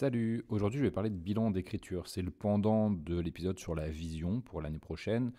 Salut, aujourd'hui je vais parler de bilan d'écriture. C'est le pendant de l'épisode sur la vision pour l'année prochaine.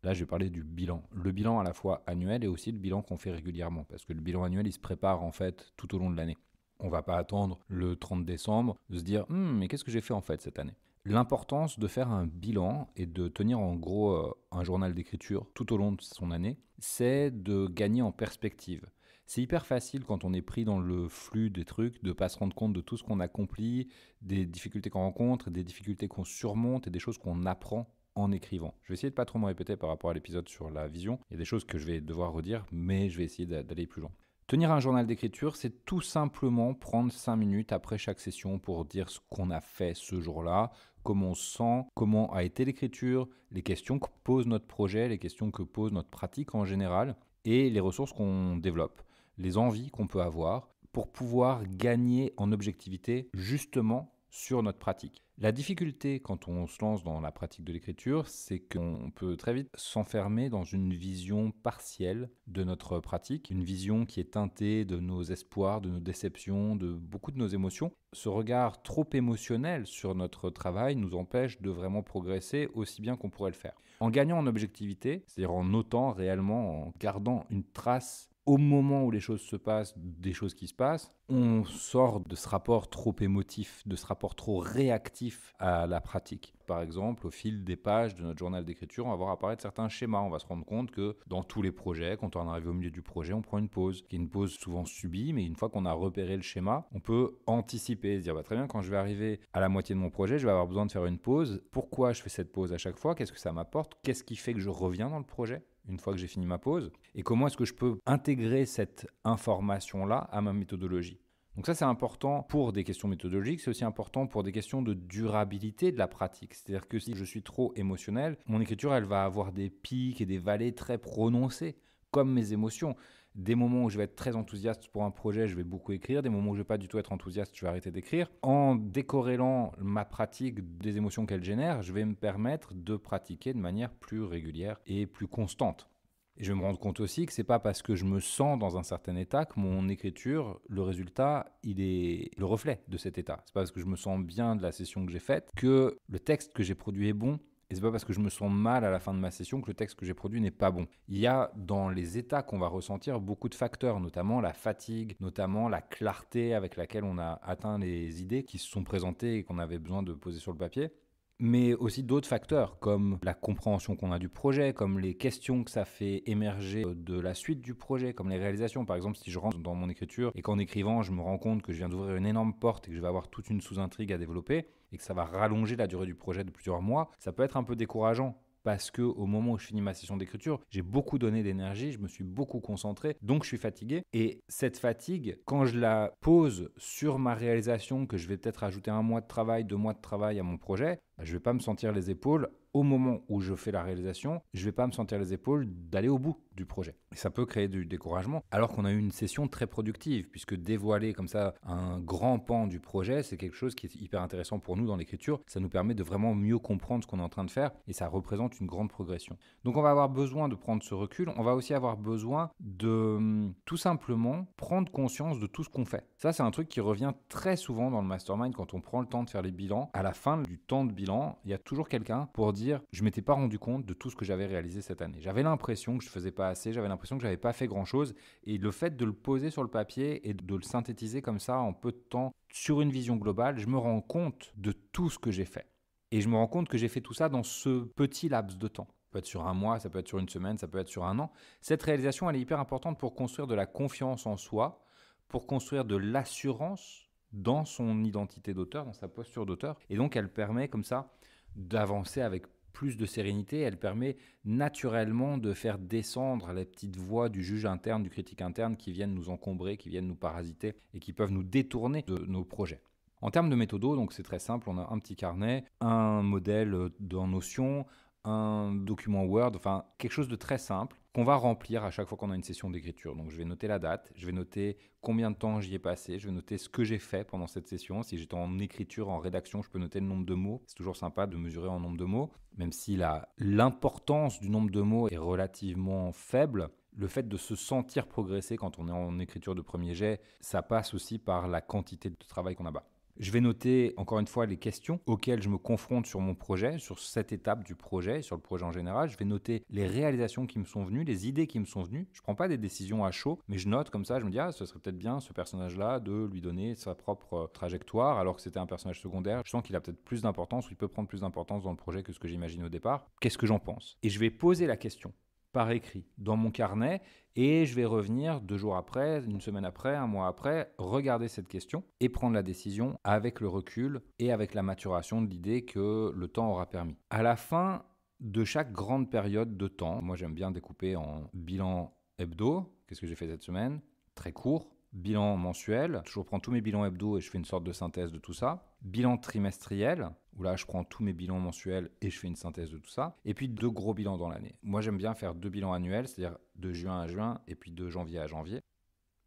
Là je vais parler du bilan. Le bilan à la fois annuel et aussi le bilan qu'on fait régulièrement. Parce que le bilan annuel il se prépare en fait tout au long de l'année. On ne va pas attendre le 30 décembre de se dire mais qu'est-ce que j'ai fait en fait cette année. L'importance de faire un bilan et de tenir en gros un journal d'écriture tout au long de son année, c'est de gagner en perspective. C'est hyper facile quand on est pris dans le flux des trucs de ne pas se rendre compte de tout ce qu'on accomplit, des difficultés qu'on rencontre, des difficultés qu'on surmonte et des choses qu'on apprend en écrivant. Je vais essayer de pas trop me répéter par rapport à l'épisode sur la vision. Il y a des choses que je vais devoir redire, mais je vais essayer d'aller plus loin. Tenir un journal d'écriture, c'est tout simplement prendre 5 minutes après chaque session pour dire ce qu'on a fait ce jour-là, comment on se sent, comment a été l'écriture, les questions que pose notre projet, les questions que pose notre pratique en général, et les ressources qu'on développe, les envies qu'on peut avoir pour pouvoir gagner en objectivité justement sur notre pratique. La difficulté quand on se lance dans la pratique de l'écriture, c'est qu'on peut très vite s'enfermer dans une vision partielle de notre pratique, une vision qui est teintée de nos espoirs, de nos déceptions, de beaucoup de nos émotions. Ce regard trop émotionnel sur notre travail nous empêche de vraiment progresser aussi bien qu'on pourrait le faire. En gagnant en objectivité, c'est-à-dire en notant réellement, en gardant une trace au moment où les choses se passent, des choses qui se passent, on sort de ce rapport trop émotif, de ce rapport trop réactif à la pratique. Par exemple, au fil des pages de notre journal d'écriture, on va voir apparaître certains schémas. On va se rendre compte que dans tous les projets, quand on arrive au milieu du projet, on prend une pause, qui est une pause souvent subie, mais une fois qu'on a repéré le schéma, on peut anticiper, se dire très bien, quand je vais arriver à la moitié de mon projet, je vais avoir besoin de faire une pause. Pourquoi je fais cette pause à chaque fois? Qu'est-ce que ça m'apporte? Qu'est-ce qui fait que je reviens dans le projet une fois que j'ai fini ma pause, et comment est-ce que je peux intégrer cette information-là à ma méthodologie. Donc ça, c'est important pour des questions méthodologiques, c'est aussi important pour des questions de durabilité de la pratique. C'est-à-dire que si je suis trop émotionnel, mon écriture, elle va avoir des pics et des vallées très prononcées, comme mes émotions. Des moments où je vais être très enthousiaste pour un projet, je vais beaucoup écrire. Des moments où je ne vais pas du tout être enthousiaste, je vais arrêter d'écrire. En décorrélant ma pratique des émotions qu'elle génère, je vais me permettre de pratiquer de manière plus régulière et plus constante. Et je vais me rendre compte aussi que c'est pas parce que je me sens dans un certain état que mon écriture, le résultat, il est le reflet de cet état. C'est pas parce que je me sens bien de la session que j'ai faite que le texte que j'ai produit est bon. Et c'est pas parce que je me sens mal à la fin de ma session que le texte que j'ai produit n'est pas bon. Il y a dans les états qu'on va ressentir beaucoup de facteurs, notamment la fatigue, notamment la clarté avec laquelle on a atteint les idées qui se sont présentées et qu'on avait besoin de poser sur le papier. Mais aussi d'autres facteurs comme la compréhension qu'on a du projet, comme les questions que ça fait émerger de la suite du projet, comme les réalisations. Par exemple, si je rentre dans mon écriture et qu'en écrivant, je me rends compte que je viens d'ouvrir une énorme porte et que je vais avoir toute une sous-intrigue à développer et que ça va rallonger la durée du projet de plusieurs mois, ça peut être un peu décourageant. Parce que au moment où je finis ma session d'écriture, j'ai beaucoup donné d'énergie, je me suis beaucoup concentré, donc je suis fatigué. Et cette fatigue, quand je la pose sur ma réalisation, que je vais peut-être ajouter 1 mois de travail, 2 mois de travail à mon projet, je ne vais pas me sentir les épaules au moment où je fais la réalisation, je ne vais pas me sentir les épaules d'aller au bout du projet. Et ça peut créer du découragement, alors qu'on a eu une session très productive, puisque dévoiler comme ça un grand pan du projet, c'est quelque chose qui est hyper intéressant pour nous dans l'écriture. Ça nous permet de vraiment mieux comprendre ce qu'on est en train de faire, et ça représente une grande progression. Donc on va avoir besoin de prendre ce recul, on va aussi avoir besoin de tout simplement prendre conscience de tout ce qu'on fait. Ça, c'est un truc qui revient très souvent dans le mastermind quand on prend le temps de faire les bilans. À la fin du temps de bilan, il y a toujours quelqu'un pour dire je m'étais pas rendu compte de tout ce que j'avais réalisé cette année. J'avais l'impression que je faisais pas assez, j'avais l'impression que j'avais pas fait grand chose, et le fait de le poser sur le papier et de le synthétiser comme ça en peu de temps sur une vision globale, je me rends compte de tout ce que j'ai fait. Et je me rends compte que j'ai fait tout ça dans ce petit laps de temps. Ça peut être sur 1 mois, ça peut être sur 1 semaine, ça peut être sur 1 an. Cette réalisation, elle est hyper importante pour construire de la confiance en soi, pour construire de l'assurance dans son identité d'auteur, dans sa posture d'auteur. Et donc, elle permet comme ça d'avancer avec plus de sérénité. Elle permet naturellement de faire descendre les petites voix du juge interne, du critique interne qui viennent nous encombrer, qui viennent nous parasiter et qui peuvent nous détourner de nos projets. En termes de méthodo, donc c'est très simple, on a un petit carnet, un modèle en Notion, un document Word, enfin quelque chose de très simple qu'on va remplir à chaque fois qu'on a une session d'écriture. Donc je vais noter la date, je vais noter combien de temps j'y ai passé, je vais noter ce que j'ai fait pendant cette session. Si j'étais en écriture, en rédaction, je peux noter le nombre de mots. C'est toujours sympa de mesurer en nombre de mots, même si l'importance du nombre de mots est relativement faible. Le fait de se sentir progresser quand on est en écriture de premier jet, ça passe aussi par la quantité de travail qu'on a bas. Je vais noter, encore une fois, les questions auxquelles je me confronte sur mon projet, sur cette étape du projet, sur le projet en général. Je vais noter les réalisations qui me sont venues, les idées qui me sont venues. Je ne prends pas des décisions à chaud, mais je note comme ça, je me dis, ce serait peut-être bien, ce personnage-là, de lui donner sa propre trajectoire, alors que c'était un personnage secondaire. Je sens qu'il a peut-être plus d'importance, ou il peut prendre plus d'importance dans le projet que ce que j'imagine au départ. Qu'est-ce que j'en pense? Et je vais poser la question par écrit dans mon carnet et je vais revenir 2 jours après, une semaine après, un mois après, regarder cette question et prendre la décision avec le recul et avec la maturation de l'idée que le temps aura permis. À la fin de chaque grande période de temps, moi j'aime bien découper en bilan hebdo, qu'est-ce que j'ai fait cette semaine, très court, bilan mensuel, je reprends tous mes bilans hebdo et je fais une sorte de synthèse de tout ça, bilan trimestriel, où là je prends tous mes bilans mensuels et je fais une synthèse de tout ça, et puis 2 gros bilans dans l'année. Moi j'aime bien faire 2 bilans annuels, c'est-à-dire de juin à juin et puis de janvier à janvier.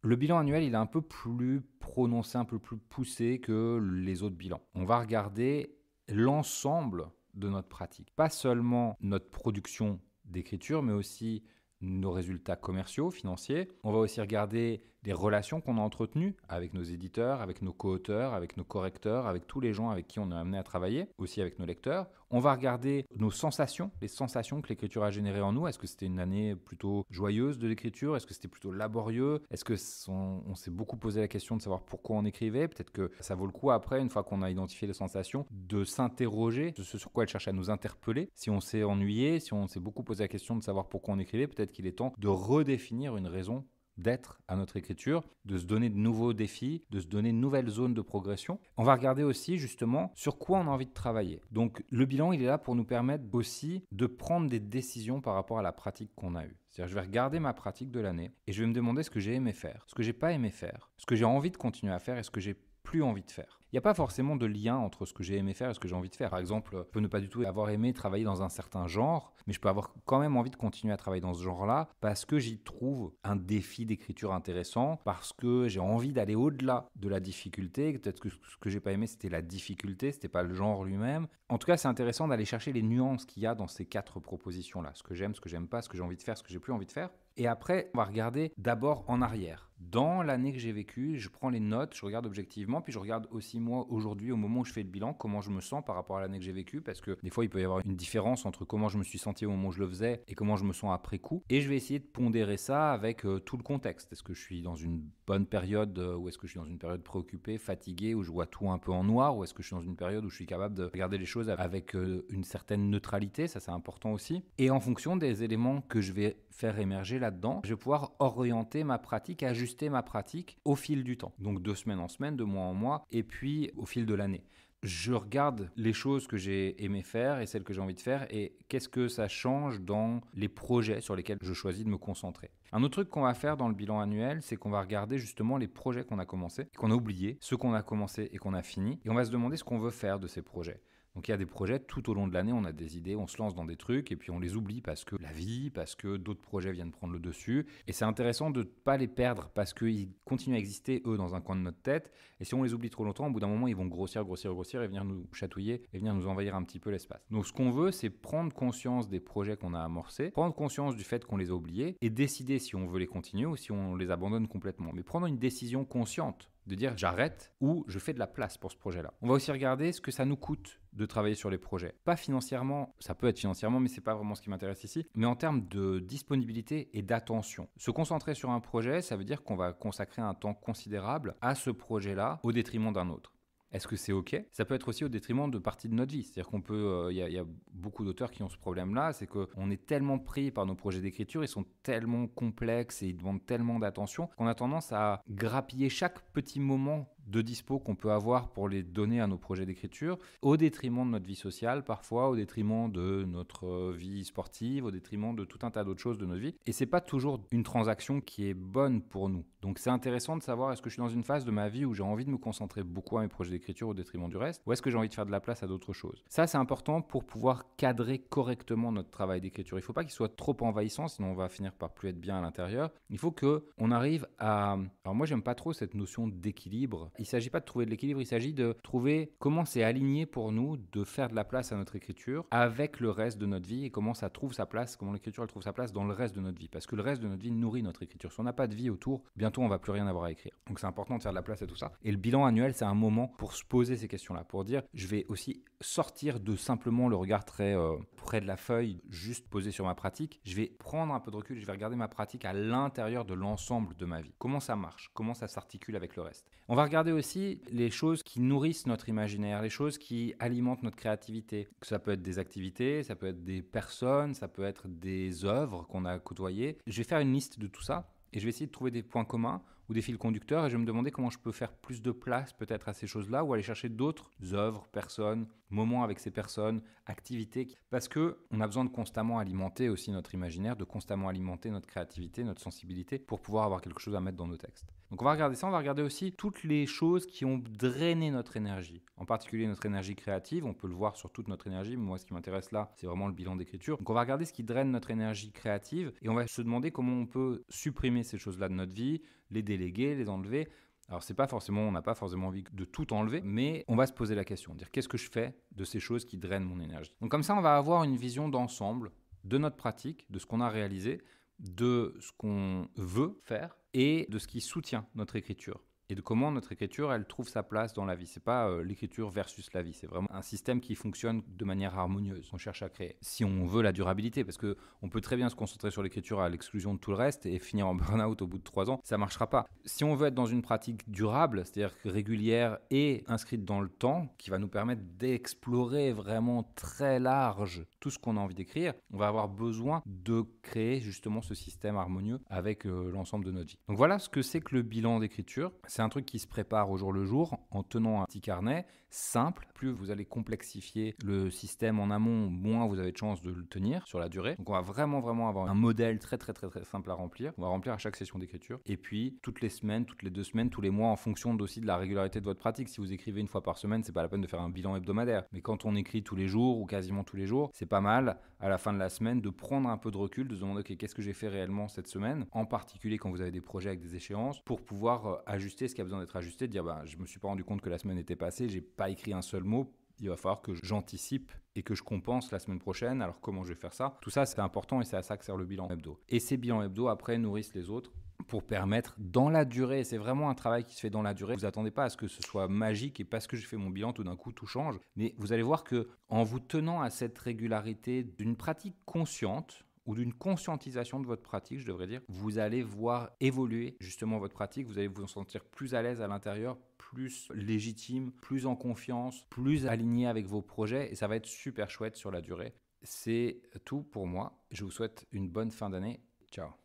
Le bilan annuel, il est un peu plus prononcé, un peu plus poussé que les autres bilans. On va regarder l'ensemble de notre pratique, pas seulement notre production d'écriture, mais aussi nos résultats commerciaux, financiers. On va aussi regarder les relations qu'on a entretenues avec nos éditeurs, avec nos co-auteurs, avec nos correcteurs, avec tous les gens avec qui on est amené à travailler, aussi avec nos lecteurs. On va regarder nos sensations, les sensations que l'écriture a générées en nous. Est-ce que c'était une année plutôt joyeuse de l'écriture? Est-ce que c'était plutôt laborieux? Est-ce que on s'est beaucoup posé la question de savoir pourquoi on écrivait? Peut-être que ça vaut le coup après, une fois qu'on a identifié les sensations, de s'interroger de ce sur quoi elles cherchent à nous interpeller. Si on s'est ennuyé, si on s'est beaucoup posé la question de savoir pourquoi on écrivait, peut-être qu'il est temps de redéfinir une raison d'être à notre écriture, de se donner de nouveaux défis, de se donner de nouvelles zones de progression. On va regarder aussi justement sur quoi on a envie de travailler. Donc le bilan, il est là pour nous permettre aussi de prendre des décisions par rapport à la pratique qu'on a eue. C'est-à-dire je vais regarder ma pratique de l'année et je vais me demander ce que j'ai aimé faire, ce que j'ai pas aimé faire, ce que j'ai envie de continuer à faire et ce que j'ai plus envie de faire. Il n'y a pas forcément de lien entre ce que j'ai aimé faire et ce que j'ai envie de faire. Par exemple, je peux ne pas du tout avoir aimé travailler dans un certain genre, mais je peux avoir quand même envie de continuer à travailler dans ce genre-là parce que j'y trouve un défi d'écriture intéressant, parce que j'ai envie d'aller au-delà de la difficulté. Peut-être que ce que j'ai pas aimé, c'était la difficulté, c'était pas le genre lui-même. En tout cas, c'est intéressant d'aller chercher les nuances qu'il y a dans ces 4 propositions-là. Ce que j'aime, ce que j'aime pas, ce que j'ai envie de faire, ce que j'ai plus envie de faire. Et après, on va regarder d'abord en arrière. Dans l'année que j'ai vécue, je prends les notes, je regarde objectivement, puis je regarde aussi moi aujourd'hui, au moment où je fais le bilan, comment je me sens par rapport à l'année que j'ai vécue, parce que des fois il peut y avoir une différence entre comment je me suis senti au moment où je le faisais et comment je me sens après coup. Et je vais essayer de pondérer ça avec tout le contexte. Est-ce que je suis dans une bonne période ou est-ce que je suis dans une période préoccupée, fatiguée, où je vois tout un peu en noir, ou est-ce que je suis dans une période où je suis capable de regarder les choses avec une certaine neutralité, ça c'est important aussi. Et en fonction des éléments que je vais faire émerger là-dedans, je vais pouvoir orienter ma pratique, ajuster ma pratique au fil du temps. Donc de semaine en semaine, de mois en mois, et puis au fil de l'année. Je regarde les choses que j'ai aimé faire et celles que j'ai envie de faire et qu'est-ce que ça change dans les projets sur lesquels je choisis de me concentrer. Un autre truc qu'on va faire dans le bilan annuel, c'est qu'on va regarder justement les projets qu'on a commencés, qu'on a oubliés, ceux qu'on a commencés et qu'on a finis, et on va se demander ce qu'on veut faire de ces projets. Donc il y a des projets, tout au long de l'année, on a des idées, on se lance dans des trucs et puis on les oublie parce que la vie, parce que d'autres projets viennent prendre le dessus. Et c'est intéressant de ne pas les perdre parce qu'ils continuent à exister, eux, dans un coin de notre tête. Et si on les oublie trop longtemps, au bout d'un moment, ils vont grossir et venir nous chatouiller et venir nous envahir un petit peu l'espace. Donc ce qu'on veut, c'est prendre conscience des projets qu'on a amorcés, prendre conscience du fait qu'on les a oubliés et décider si on veut les continuer ou si on les abandonne complètement. Mais prendre une décision consciente de dire j'arrête ou je fais de la place pour ce projet-là. On va aussi regarder ce que ça nous coûte de travailler sur les projets. Pas financièrement, ça peut être financièrement, mais c'est pas vraiment ce qui m'intéresse ici, mais en termes de disponibilité et d'attention. Se concentrer sur un projet, ça veut dire qu'on va consacrer un temps considérable à ce projet-là au détriment d'un autre. Est-ce que c'est OK? Ça peut être aussi au détriment de parties de notre vie. C'est-à-dire qu'on peut, y a beaucoup d'auteurs qui ont ce problème-là, c'est qu'on est tellement pris par nos projets d'écriture, ils sont tellement complexes et ils demandent tellement d'attention qu'on a tendance à grappiller chaque petit moment de dispo qu'on peut avoir pour les donner à nos projets d'écriture, au détriment de notre vie sociale, parfois au détriment de notre vie sportive, au détriment de tout un tas d'autres choses de notre vie. Et c'est pas toujours une transaction qui est bonne pour nous. Donc c'est intéressant de savoir est-ce que je suis dans une phase de ma vie où j'ai envie de me concentrer beaucoup à mes projets d'écriture au détriment du reste, ou est-ce que j'ai envie de faire de la place à d'autres choses. Ça c'est important pour pouvoir cadrer correctement notre travail d'écriture. Il ne faut pas qu'il soit trop envahissant, sinon on va finir par plus être bien à l'intérieur. Il faut qu'on arrive à... Alors moi j'aime pas trop cette notion d'équilibre Il ne s'agit pas de trouver de l'équilibre, il s'agit de trouver comment c'est aligné pour nous de faire de la place à notre écriture avec le reste de notre vie et comment ça trouve sa place, comment l'écriture elle trouve sa place dans le reste de notre vie. Parce que le reste de notre vie nourrit notre écriture. Si on n'a pas de vie autour, bientôt on ne va plus rien avoir à écrire. Donc c'est important de faire de la place à tout ça. Et le bilan annuel, c'est un moment pour se poser ces questions-là, pour dire je vais aussi sortir de simplement le regard très près de la feuille, juste posé sur ma pratique. Je vais prendre un peu de recul, je vais regarder ma pratique à l'intérieur de l'ensemble de ma vie. Comment ça marche? Comment ça s'articule avec le reste? On va regarder aussi les choses qui nourrissent notre imaginaire, les choses qui alimentent notre créativité. Ça peut être des activités, ça peut être des personnes, ça peut être des œuvres qu'on a côtoyées. Je vais faire une liste de tout ça et je vais essayer de trouver des points communs ou des fils conducteurs et je vais me demander comment je peux faire plus de place peut-être à ces choses-là ou aller chercher d'autres œuvres, personnes, moments avec ces personnes, activités. Parce qu'on a besoin de constamment alimenter aussi notre imaginaire, de constamment alimenter notre créativité, notre sensibilité pour pouvoir avoir quelque chose à mettre dans nos textes. Donc on va regarder ça, on va regarder aussi toutes les choses qui ont drainé notre énergie, en particulier notre énergie créative, on peut le voir sur toute notre énergie, mais moi ce qui m'intéresse là, c'est vraiment le bilan d'écriture. Donc on va regarder ce qui draine notre énergie créative et on va se demander comment on peut supprimer ces choses-là de notre vie, les déléguer, les enlever. Alors on n'a pas forcément envie de tout enlever, mais on va se poser la question, dire qu'est-ce que je fais de ces choses qui drainent mon énergie. Donc comme ça, on va avoir une vision d'ensemble de notre pratique, de ce qu'on a réalisé, de ce qu'on veut faire et de ce qui soutient notre écriture. Et de comment notre écriture, elle trouve sa place dans la vie. C'est pas l'écriture versus la vie, c'est vraiment un système qui fonctionne de manière harmonieuse, qu'on cherche à créer. Si on veut la durabilité, parce qu'on peut très bien se concentrer sur l'écriture à l'exclusion de tout le reste et finir en burn-out au bout de 3 ans, ça marchera pas. Si on veut être dans une pratique durable, c'est-à-dire régulière et inscrite dans le temps, qui va nous permettre d'explorer vraiment très large tout ce qu'on a envie d'écrire, on va avoir besoin de créer justement ce système harmonieux avec l'ensemble de notre vie. Donc voilà ce que c'est que le bilan d'écriture. C'est un truc qui se prépare au jour le jour en tenant un petit carnet simple. Plus vous allez complexifier le système en amont, moins vous avez de chances de le tenir sur la durée. Donc on va vraiment avoir un modèle très simple à remplir. On va remplir à chaque session d'écriture. Et puis toutes les semaines, toutes les 2 semaines, tous les mois en fonction aussi de la régularité de votre pratique. Si vous écrivez une fois par semaine, c'est pas la peine de faire un bilan hebdomadaire. Mais quand on écrit tous les jours ou quasiment tous les jours, c'est pas mal à la fin de la semaine de prendre un peu de recul, de se demander ok, qu'est-ce que j'ai fait réellement cette semaine, en particulier quand vous avez des projets avec des échéances, pour pouvoir ajuster ce qui a besoin d'être ajusté, de dire je me suis pas rendu compte que la semaine était passée, j'ai pas écrit un seul mot, il va falloir que j'anticipe et que je compense la semaine prochaine, alors comment je vais faire ça? Tout ça c'est important et c'est à ça que sert le bilan hebdo. Et ces bilans hebdo après nourrissent les autres pour permettre dans la durée, c'est vraiment un travail qui se fait dans la durée, vous attendez pas à ce que ce soit magique et parce que j'ai fait mon bilan tout d'un coup tout change, mais vous allez voir que en vous tenant à cette régularité d'une pratique consciente ou d'une conscientisation de votre pratique, je devrais dire, vous allez voir évoluer justement votre pratique, vous allez vous sentir plus à l'aise à l'intérieur, plus légitime, plus en confiance, plus aligné avec vos projets et ça va être super chouette sur la durée. C'est tout pour moi, je vous souhaite une bonne fin d'année, ciao.